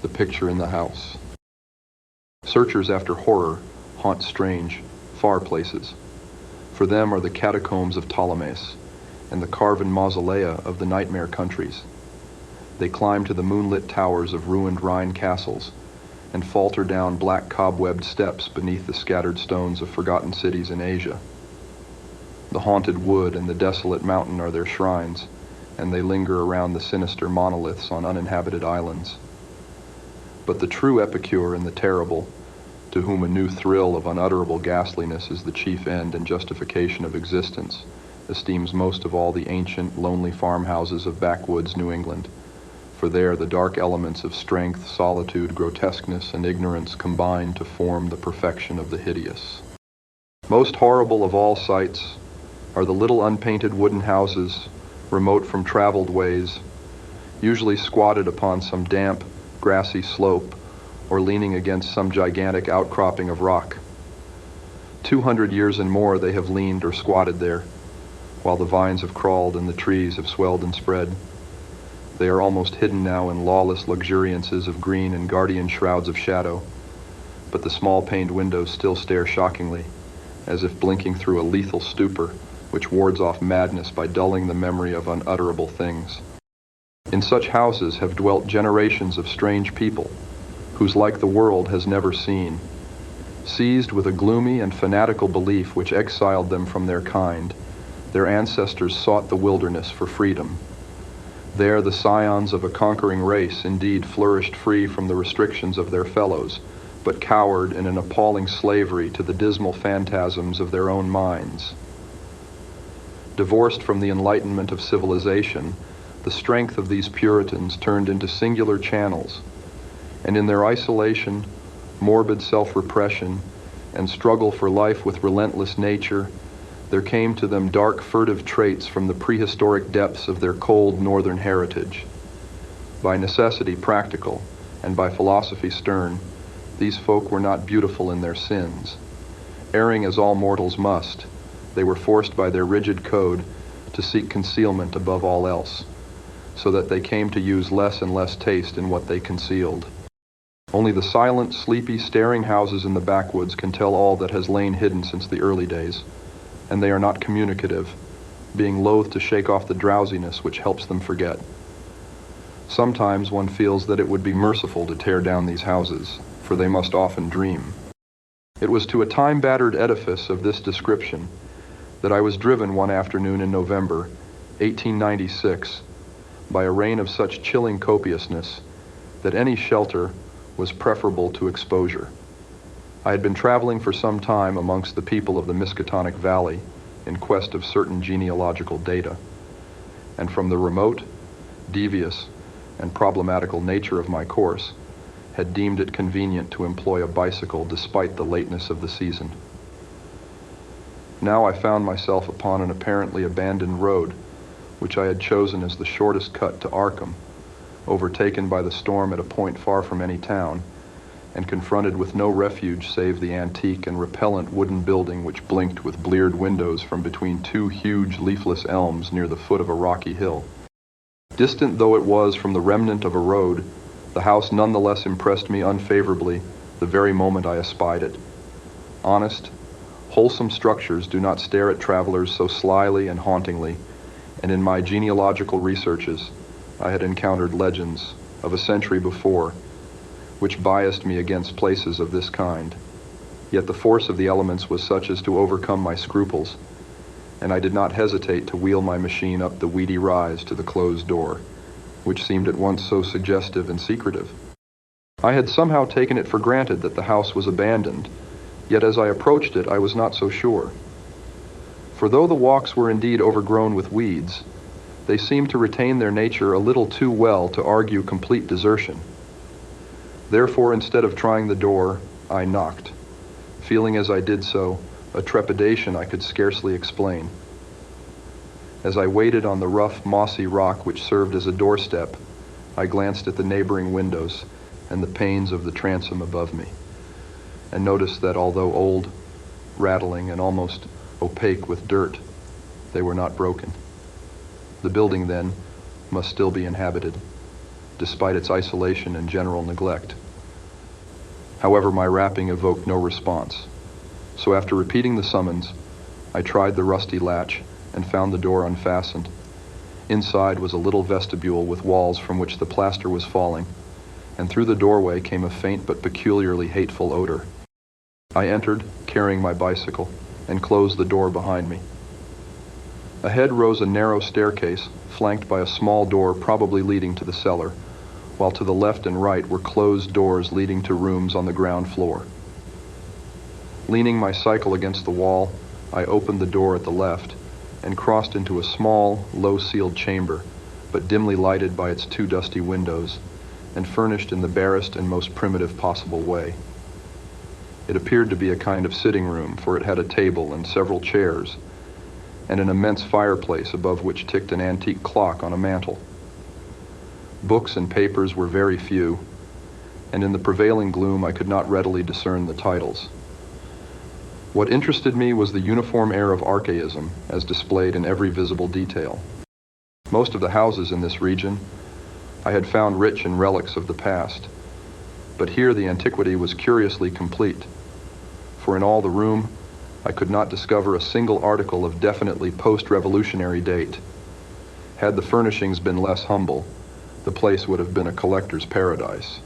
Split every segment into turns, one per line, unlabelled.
the picture in the house. Searchers after horror haunt strange, far places. For them are the catacombs of Ptolemais and the carven mausolea of the nightmare countries. They climb to the moonlit towers of ruined Rhine castles and falter down black cobwebbed steps beneath the scattered stones of forgotten cities in Asia. The haunted wood and the desolate mountain are their shrines, and they linger around the sinister monoliths on uninhabited islands. But the true epicure and the terrible, to whom a new thrill of unutterable ghastliness is the chief end and justification of existence, esteems most of all the ancient, lonely farmhouses of backwoods New England, for there the dark elements of strength, solitude, grotesqueness, and ignorance combine to form the perfection of the hideous. Most horrible of all sights are the little unpainted wooden houses, remote from traveled ways, usually squatted upon some damp, grassy slope or leaning against some gigantic outcropping of rock. 200 years and more they have leaned or squatted there, while the vines have crawled and the trees have swelled and spread. They are almost hidden now in lawless luxuriances of green and guardian shrouds of shadow, but the small paned windows still stare shockingly, as if blinking through a lethal stupor which wards off madness by dulling the memory of unutterable things. In such houses have dwelt generations of strange people, whose like the world has never seen. Seized with a gloomy and fanatical belief which exiled them from their kind, their ancestors sought the wilderness for freedom. There the scions of a conquering race indeed flourished free from the restrictions of their fellows, but cowered in an appalling slavery to the dismal phantasms of their own minds. Divorced from the enlightenment of civilization, the strength of these Puritans turned into singular channels, and in their isolation, morbid self-repression, and struggle for life with relentless nature, there came to them dark, furtive traits from the prehistoric depths of their cold northern heritage. By necessity practical, and by philosophy stern, these folk were not beautiful in their sins. Erring as all mortals must, they were forced by their rigid code to seek concealment above all else, so that they came to use less and less taste in what they concealed. Only the silent, sleepy, staring houses in the backwoods can tell all that has lain hidden since the early days, and they are not communicative, being loath to shake off the drowsiness which helps them forget. Sometimes one feels that it would be merciful to tear down these houses, for they must often dream. It was to a time-battered edifice of this description that I was driven one afternoon in November, 1896, by a rain of such chilling copiousness that any shelter was preferable to exposure. I had been traveling for some time amongst the people of the Miskatonic Valley in quest of certain genealogical data, and from the remote, devious, and problematical nature of my course, had deemed it convenient to employ a bicycle despite the lateness of the season. Now I found myself upon an apparently abandoned road, which I had chosen as the shortest cut to Arkham, overtaken by the storm at a point far from any town, and confronted with no refuge save the antique and repellent wooden building which blinked with bleared windows from between two huge leafless elms near the foot of a rocky hill. Distant though it was from the remnant of a road, the house nonetheless impressed me unfavorably the very moment I espied it. Honest, wholesome structures do not stare at travelers so slyly and hauntingly, and in my genealogical researches, I had encountered legends of a century before, which biased me against places of this kind. Yet the force of the elements was such as to overcome my scruples, and I did not hesitate to wheel my machine up the weedy rise to the closed door, which seemed at once so suggestive and secretive. I had somehow taken it for granted that the house was abandoned, yet as I approached it I was not so sure. For though the walks were indeed overgrown with weeds, they seemed to retain their nature a little too well to argue complete desertion. Therefore, instead of trying the door, I knocked, feeling as I did so a trepidation I could scarcely explain. As I waited on the rough, mossy rock which served as a doorstep, I glanced at the neighboring windows and the panes of the transom above me, and noticed that although old, rattling, and almost opaque with dirt, they were not broken. The building, then, must still be inhabited, despite its isolation and general neglect. However, my rapping evoked no response. So after repeating the summons, I tried the rusty latch and found the door unfastened. Inside was a little vestibule with walls from which the plaster was falling, and through the doorway came a faint but peculiarly hateful odor. I entered, carrying my bicycle, and closed the door behind me. Ahead rose a narrow staircase, flanked by a small door probably leading to the cellar, while to the left and right were closed doors leading to rooms on the ground floor. Leaning my cycle against the wall, I opened the door at the left and crossed into a small, low-ceiled chamber, but dimly lighted by its two dusty windows, and furnished in the barest and most primitive possible way. It appeared to be a kind of sitting room, for it had a table and several chairs, and an immense fireplace above which ticked an antique clock on a mantel. Books and papers were very few, and in the prevailing gloom I could not readily discern the titles. What interested me was the uniform air of archaism, as displayed in every visible detail. Most of the houses in this region I had found rich in relics of the past, but here the antiquity was curiously complete, for in all the room I could not discover a single article of definitely post-revolutionary date. Had the furnishings been less humble, the place would have been a collector's paradise.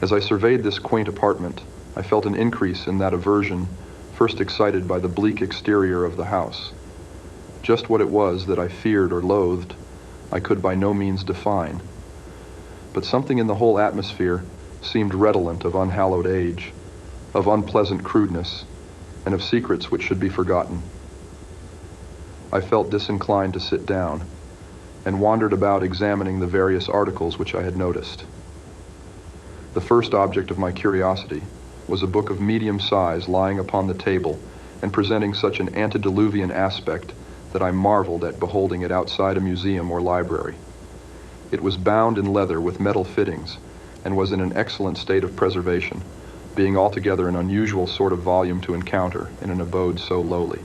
As I surveyed this quaint apartment, I felt an increase in that aversion first excited by the bleak exterior of the house. Just what it was that I feared or loathed, I could by no means define. But something in the whole atmosphere seemed redolent of unhallowed age, of unpleasant crudeness, and of secrets which should be forgotten. I felt disinclined to sit down, and wandered about examining the various articles which I had noticed. The first object of my curiosity was a book of medium size lying upon the table and presenting such an antediluvian aspect that I marveled at beholding it outside a museum or library. It was bound in leather with metal fittings and was in an excellent state of preservation, being altogether an unusual sort of volume to encounter in an abode so lowly.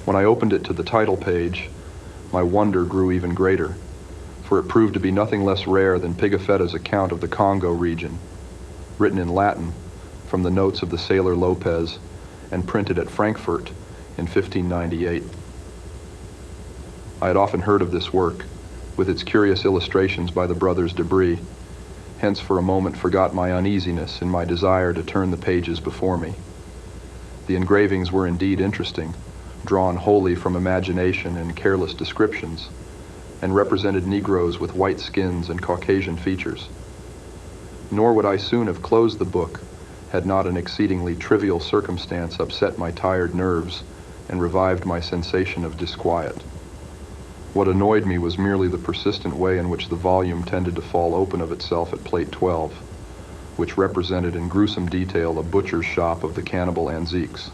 When I opened it to the title page, my wonder grew even greater, for it proved to be nothing less rare than Pigafetta's account of the Congo region, written in Latin from the notes of the sailor Lopez and printed at Frankfurt in 1598. I had often heard of this work, with its curious illustrations by the brothers Debris, hence for a moment forgot my uneasiness in my desire to turn the pages before me. The engravings were indeed interesting, drawn wholly from imagination and careless descriptions, and represented Negroes with white skins and Caucasian features. Nor would I soon have closed the book had not an exceedingly trivial circumstance upset my tired nerves and revived my sensation of disquiet. What annoyed me was merely the persistent way in which the volume tended to fall open of itself at plate 12, which represented in gruesome detail a butcher's shop of the cannibal Anziques.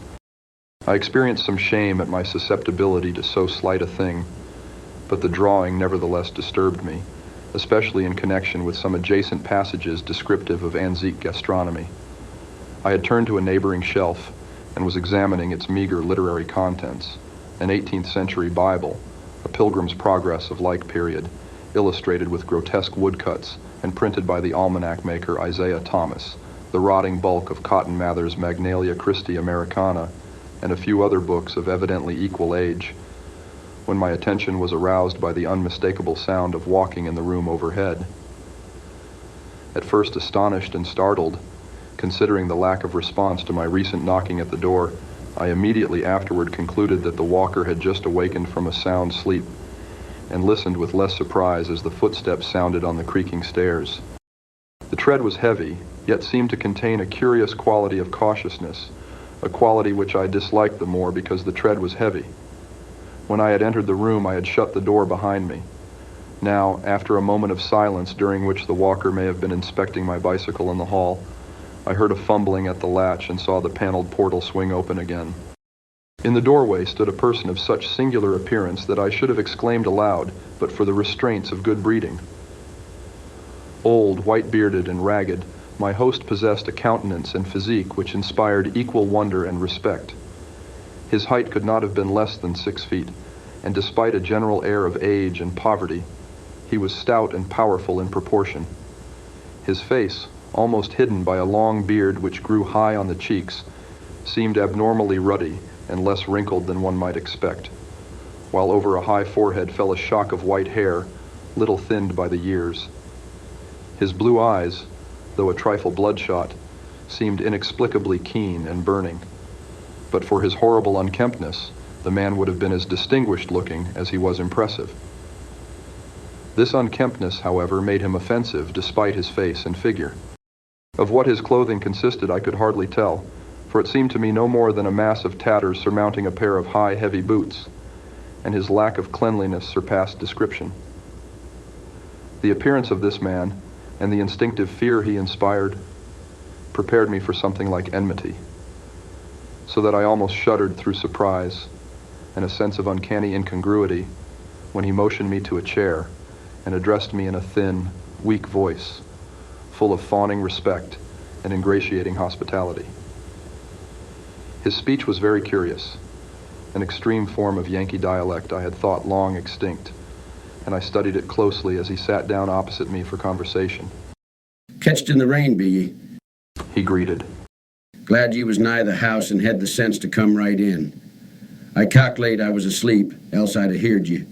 I experienced some shame at my susceptibility to so slight a thing, but the drawing nevertheless disturbed me, especially in connection with some adjacent passages descriptive of Anzique gastronomy. I had turned to a neighboring shelf and was examining its meager literary contents, an 18th century Bible, a Pilgrim's Progress of like period, illustrated with grotesque woodcuts and printed by the almanac maker Isaiah Thomas, the rotting bulk of Cotton Mather's Magnalia Christi Americana, and a few other books of evidently equal age, when my attention was aroused by the unmistakable sound of walking in the room overhead. At first astonished and startled, considering the lack of response to my recent knocking at the door, I immediately afterward concluded that the walker had just awakened from a sound sleep, and listened with less surprise as the footsteps sounded on the creaking stairs. The tread was heavy, yet seemed to contain a curious quality of cautiousness, a quality which I disliked the more because the tread was heavy. When I had entered the room, I had shut the door behind me. Now, after a moment of silence during which the walker may have been inspecting my bicycle in the hall, I heard a fumbling at the latch and saw the paneled portal swing open again. In the doorway stood a person of such singular appearance that I should have exclaimed aloud, but for the restraints of good breeding. Old, white-bearded, and ragged, my host possessed a countenance and physique which inspired equal wonder and respect. His height could not have been less than 6 feet, and despite a general air of age and poverty, He was stout and powerful in proportion. His face, almost hidden by a long beard which grew high on the cheeks, seemed abnormally ruddy and less wrinkled than one might expect, while over a high forehead fell a shock of white hair, little thinned by the years. His blue eyes, though a trifle bloodshot, seemed inexplicably keen and burning. But for his horrible unkemptness, the man would have been as distinguished looking as he was impressive. This unkemptness, however, made him offensive despite his face and figure. Of what his clothing consisted I could hardly tell, for it seemed to me no more than a mass of tatters surmounting a pair of high, heavy boots, and his lack of cleanliness surpassed description. The appearance of this man, and the instinctive fear he inspired, prepared me for something like enmity, so that I almost shuddered through surprise and a sense of uncanny incongruity when he motioned me to a chair and addressed me in a thin, weak voice, full of fawning respect and ingratiating hospitality. His speech was very curious, an extreme form of Yankee dialect I had thought long extinct, and I studied it closely as he sat down opposite me for conversation.
"Catched in the rain, be ye?"
He greeted.
"Glad ye was nigh the house and had the sense to come right in. I calculate I was asleep, else I'd have heard ye.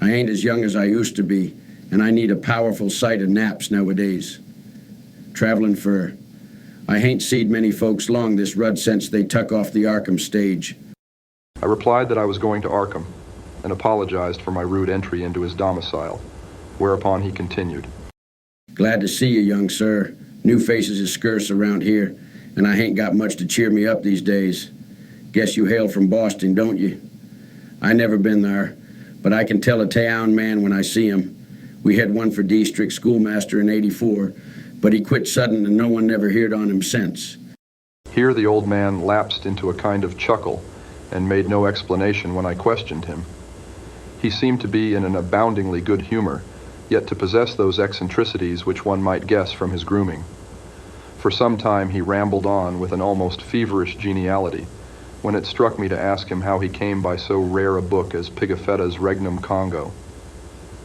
I ain't as young as I used to be, and I need a powerful sight of naps nowadays. Traveling fur. I hain't seed many folks long this rud since they tuck off the Arkham stage."
I replied that I was going to Arkham, and apologized for my rude entry into his domicile, whereupon he continued.
"Glad to see you, young sir. New faces is scarce around here, and I hain't got much to cheer me up these days. Guess you hail from Boston, don't you? I never been there, but I can tell a town man when I see him. We had one for district schoolmaster in '84, but he quit sudden and no one never heard on him since."
Here the old man lapsed into a kind of chuckle and made no explanation when I questioned him. He seemed to be in an aboundingly good humor, yet to possess those eccentricities which one might guess from his grooming. For some time he rambled on with an almost feverish geniality, when it struck me to ask him how he came by so rare a book as Pigafetta's Regnum Congo.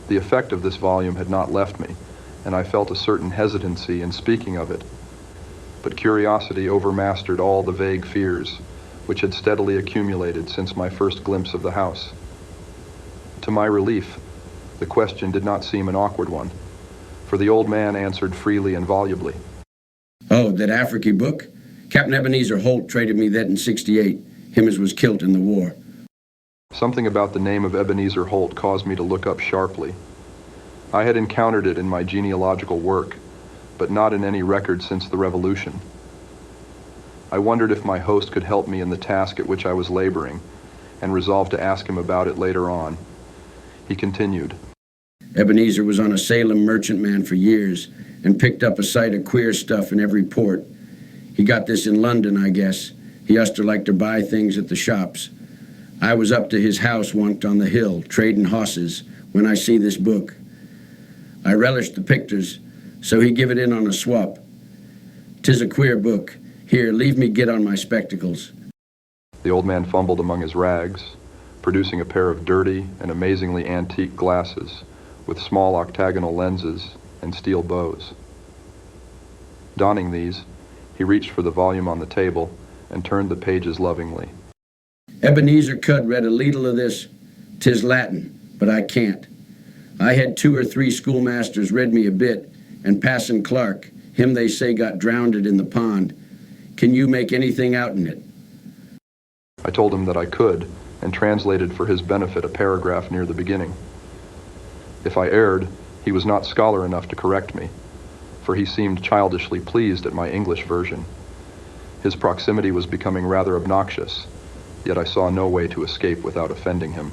The effect of this volume had not left me, and I felt a certain hesitancy in speaking of it. But curiosity overmastered all the vague fears, which had steadily accumulated since my first glimpse of the house. To my relief, the question did not seem an awkward one, for the old man answered freely and volubly.
"Oh, that Afriky book? Captain Ebenezer Holt traded me that in '68, him as was killed in the war."
Something about the name of Ebenezer Holt caused me to look up sharply. I had encountered it in my genealogical work, but not in any record since the Revolution. I wondered if my host could help me in the task at which I was laboring, and resolved to ask him about it later on. He continued.
"Ebenezer was on a Salem merchantman for years and picked up a sight of queer stuff in every port. He got this in London, I guess. He used to like to buy things at the shops. I was up to his house once on the hill, trading hosses, when I see this book. I relished the pictures, so he give it in on a swap. 'Tis a queer book. Here, leave me get on my spectacles."
The old man fumbled among his rags, producing a pair of dirty and amazingly antique glasses with small octagonal lenses and steel bows. Donning these, he reached for the volume on the table and turned the pages lovingly.
"Ebenezer could read a leetle of this. 'Tis Latin, but I can't. I had 2 or 3 schoolmasters read me a bit, and Passon Clark, him they say got drowned in the pond. Can you make anything out in it?"
I told him that I could, and translated for his benefit a paragraph near the beginning. If I erred, he was not scholar enough to correct me, for he seemed childishly pleased at my English version. His proximity was becoming rather obnoxious, yet I saw no way to escape without offending him.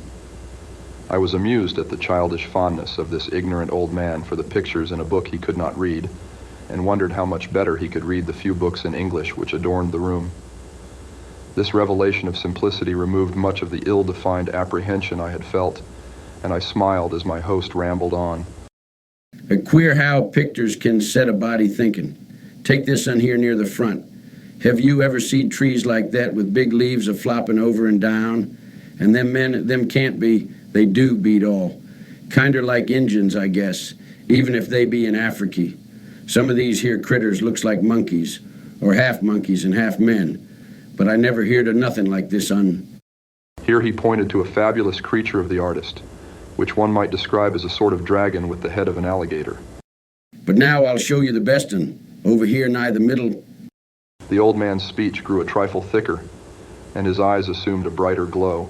I was amused at the childish fondness of this ignorant old man for the pictures in a book he could not read, and wondered how much better he could read the few books in English which adorned the room. This revelation of simplicity removed much of the ill-defined apprehension I had felt, and I smiled as my host rambled on.
"A queer how pictures can set a body thinking. Take this one here near the front. Have you ever seen trees like that with big leaves a flopping over and down? And them men, them can't be, they do beat all. Kinder like Injuns, I guess, even if they be in Afriky. Some of these here critters looks like monkeys, or half monkeys and half men, but I never heard of nothing like this
Here he pointed to a fabulous creature of the artist, which one might describe as a sort of dragon with the head of an alligator.
But now I'll show you the best un, over here nigh the middle.
The old man's speech grew a trifle thicker, and his eyes assumed a brighter glow.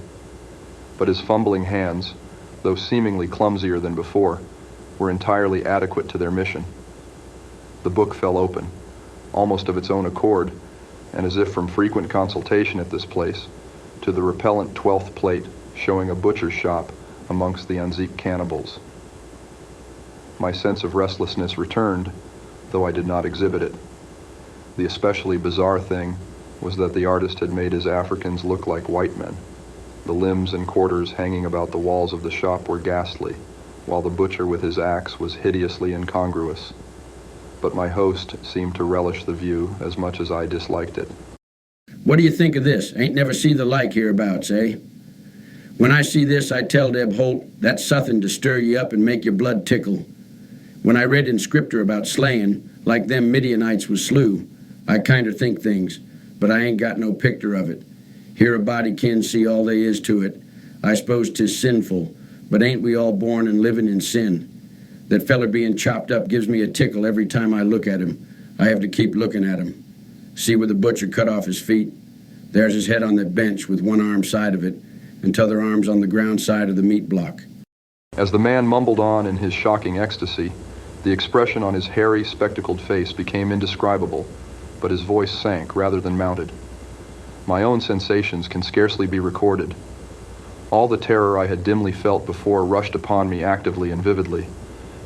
But his fumbling hands, though seemingly clumsier than before, were entirely adequate to their mission. The book fell open, almost of its own accord, and as if from frequent consultation at this place, to the repellent 12th plate showing a butcher's shop amongst the Anzique cannibals. My sense of restlessness returned, though I did not exhibit it. The especially bizarre thing was that the artist had made his Africans look like white men. The limbs and quarters hanging about the walls of the shop were ghastly, while the butcher with his axe was hideously incongruous. But my host seemed to relish the view as much as I disliked it.
What do you think of this? Ain't never see the like hereabouts, eh? When I see this, I tell Deb Holt, that's suthin' to stir you up and make your blood tickle. When I read in Scripture about slaying, like them Midianites was slew, I kinder think things, but I ain't got no picture of it. Here a body can see all they is to it. I suppose 'tis sinful, but ain't we all born and living in sin? That feller being chopped up gives me a tickle every time I look at him. I have to keep looking at him. See where the butcher cut off his feet? There's his head on that bench with one arm side of it, and t'other arm's on the ground side of the meat block.
As the man mumbled on in his shocking ecstasy, the expression on his hairy, spectacled face became indescribable, but his voice sank rather than mounted. My own sensations can scarcely be recorded. All the terror I had dimly felt before rushed upon me actively and vividly,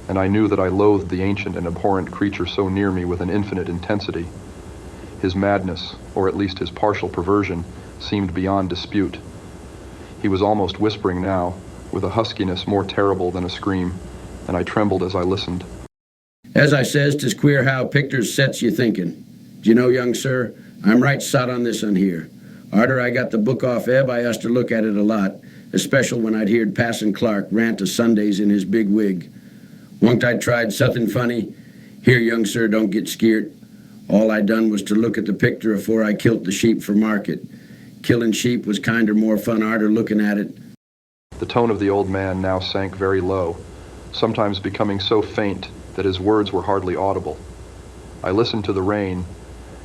and I knew that I loathed the ancient and abhorrent creature so near me with an infinite intensity. His madness, or at least his partial perversion, seemed beyond dispute. He was almost whispering now, with a huskiness more terrible than a scream, and I trembled as I listened.
As I says, 'tis queer how pictures sets you thinking. Do you know, young sir, I'm right sot on this un here. Arter I got the book off Eb, I used to look at it a lot, especial when I'd heard Passon Clark rant o' Sundays in his big wig. Onct I tried something funny. Here, young sir, don't get skeert. All I done was to look at the picture afore I kilt the sheep for market. Killing sheep was kinder more fun arter looking at it.
The tone of the old man now sank very low, sometimes becoming so faint that his words were hardly audible. I listened to the rain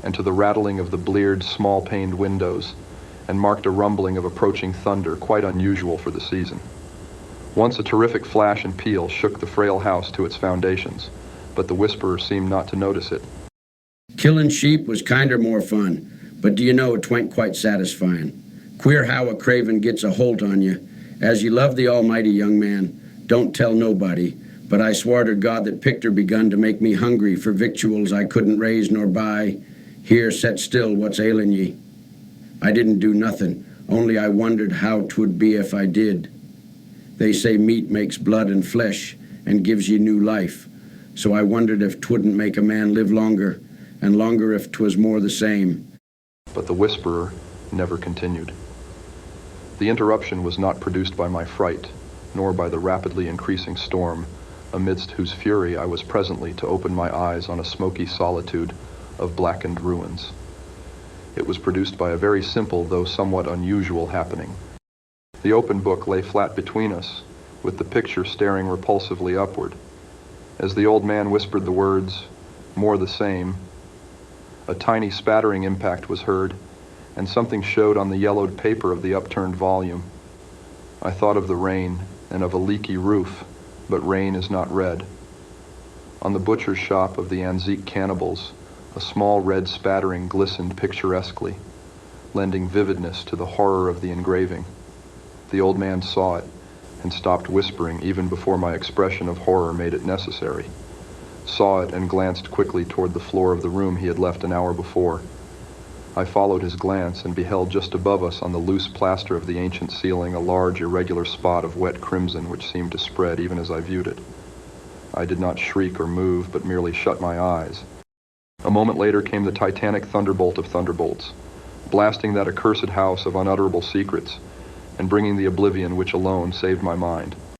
and to the rattling of the bleared, small-paned windows, and marked a rumbling of approaching thunder quite unusual for the season. Once a terrific flash and peal shook the frail house to its foundations, but the whisperer seemed not to notice it.
Killing sheep was kinder more fun, but do you know, 'twa'n't quite satisfying. Queer how a craven gets a holt on you. As you love the Almighty, young man, don't tell nobody, but I swore to God that picter begun to make me hungry for victuals I couldn't raise nor buy. Here, set still, what's ailin' ye? I didn't do nothing, only I wondered how 'twould be if I did. They say meat makes blood and flesh and gives ye new life, so I wondered if 'twouldn't make a man live longer, and longer if 'twas more the same.
But the whisperer never continued. The interruption was not produced by my fright, nor by the rapidly increasing storm, amidst whose fury I was presently to open my eyes on a smoky solitude of blackened ruins. It was produced by a very simple, though somewhat unusual, happening. The open book lay flat between us, with the picture staring repulsively upward. As the old man whispered the words, "More the same," a tiny spattering impact was heard, and something showed on the yellowed paper of the upturned volume. I thought of the rain and of a leaky roof, but rain is not red. On the butcher's shop of the Anzique cannibals, a small red spattering glistened picturesquely, lending vividness to the horror of the engraving. The old man saw it and stopped whispering even before my expression of horror made it necessary. Saw it and glanced quickly toward the floor of the room he had left an hour before. I followed his glance and beheld just above us on the loose plaster of the ancient ceiling a large irregular spot of wet crimson which seemed to spread even as I viewed it. I did not shriek or move, but merely shut my eyes. A moment later came the titanic thunderbolt of thunderbolts, blasting that accursed house of unutterable secrets, and bringing the oblivion which alone saved my mind.